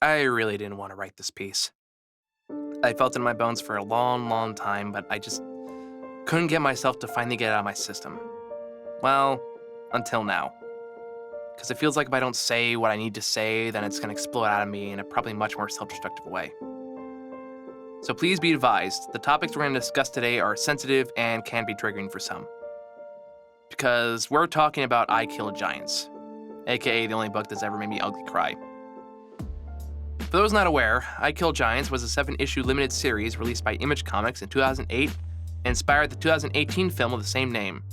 I really didn't want to write this piece. I felt it in my bones for a long, long time, but I just couldn't get myself to finally get it out of my system. Well, until now. Because it feels like if I don't say what I need to say, then it's going to explode out of me in a probably much more self-destructive way. So please be advised, the topics we're going to discuss today are sensitive and can be triggering for some. Because we're talking about I Kill Giants, aka the only book that's ever made me ugly cry. For those not aware, I Kill Giants was a 7-issue limited series released by Image Comics in 2008 and inspired the 2018 film of the same name.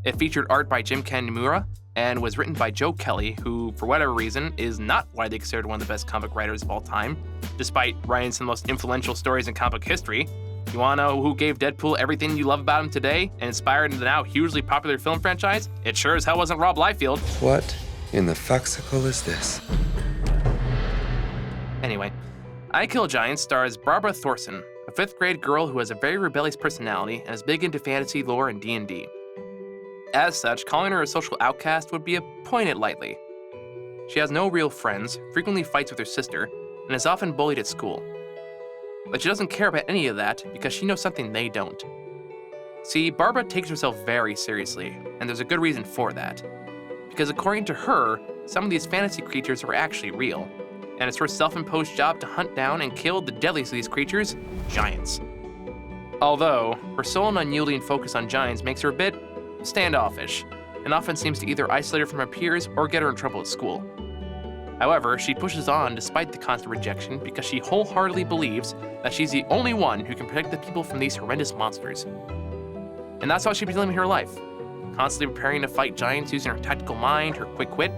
It featured art by Jim Ken Nimura and was written by Joe Kelly, who, for whatever reason, is not widely considered one of the best comic writers of all time, despite writing some of the most influential stories in comic history. You wanna know who gave Deadpool everything you love about him today and inspired the now hugely popular film franchise? It sure as hell wasn't Rob Liefeld. What in the foxicle is this? Anyway, I Kill Giants stars Barbara Thorson, a 5th grade girl who has a very rebellious personality and is big into fantasy lore and D&D. As such, calling her a social outcast would be to point it lightly. She has no real friends, frequently fights with her sister, and is often bullied at school. But she doesn't care about any of that because she knows something they don't. See, Barbara takes herself very seriously, and there's a good reason for that. Because according to her, some of these fantasy creatures are actually real, and it's her self-imposed job to hunt down and kill the deadliest of these creatures, giants. Although, her sole and unyielding focus on giants makes her a bit standoffish, and often seems to either isolate her from her peers or get her in trouble at school. However, she pushes on despite the constant rejection because she wholeheartedly believes that she's the only one who can protect the people from these horrendous monsters. And that's how she's been living her life, constantly preparing to fight giants using her tactical mind, her quick wit,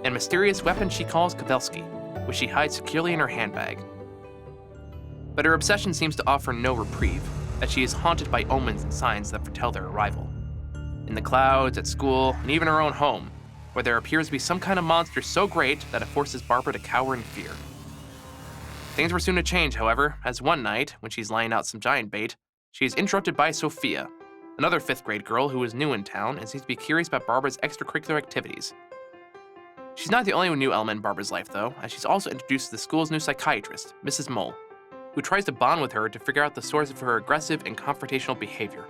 and mysterious weapon she calls Kowalski, which she hides securely in her handbag. But her obsession seems to offer no reprieve, as she is haunted by omens and signs that foretell their arrival. In the clouds, at school, and even her own home, where there appears to be some kind of monster so great that it forces Barbara to cower in fear. Things were soon to change, however, as one night, when she's laying out some giant bait, she is interrupted by Sophia, another 5th grade girl who is new in town and seems to be curious about Barbara's extracurricular activities. She's not the only new element in Barbara's life, though, as she's also introduced to the school's new psychiatrist, Mrs. Mole, who tries to bond with her to figure out the source of her aggressive and confrontational behavior.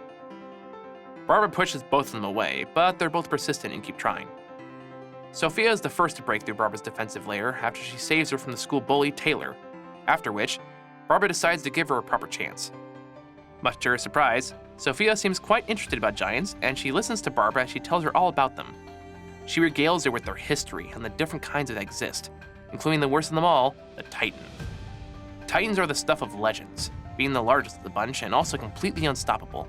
Barbara pushes both of them away, but they're both persistent and keep trying. Sophia is the first to break through Barbara's defensive layer after she saves her from the school bully, Taylor, after which, Barbara decides to give her a proper chance. Much to her surprise, Sophia seems quite interested about giants, and she listens to Barbara as she tells her all about them. She regales her with their history and the different kinds that exist, including the worst of them all, the Titan. Titans are the stuff of legends, being the largest of the bunch and also completely unstoppable.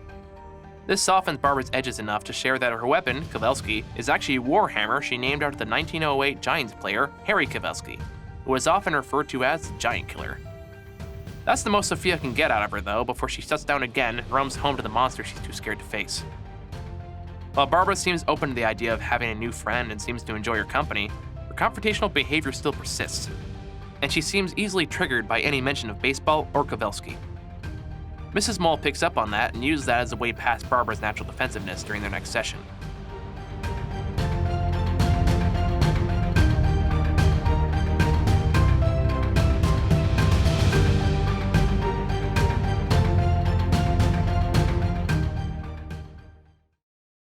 This softens Barbara's edges enough to share that her weapon, Kowalski, is actually a warhammer she named after the 1908 Giants player, Harry Kowalski, who is often referred to as the Giant Killer. That's the most Sophia can get out of her, though, before she shuts down again and roams home to the monster she's too scared to face. While Barbara seems open to the idea of having a new friend and seems to enjoy her company, her confrontational behavior still persists, and she seems easily triggered by any mention of baseball or Kowalski. Mrs. Mole picks up on that and uses that as a way past Barbara's natural defensiveness during their next session.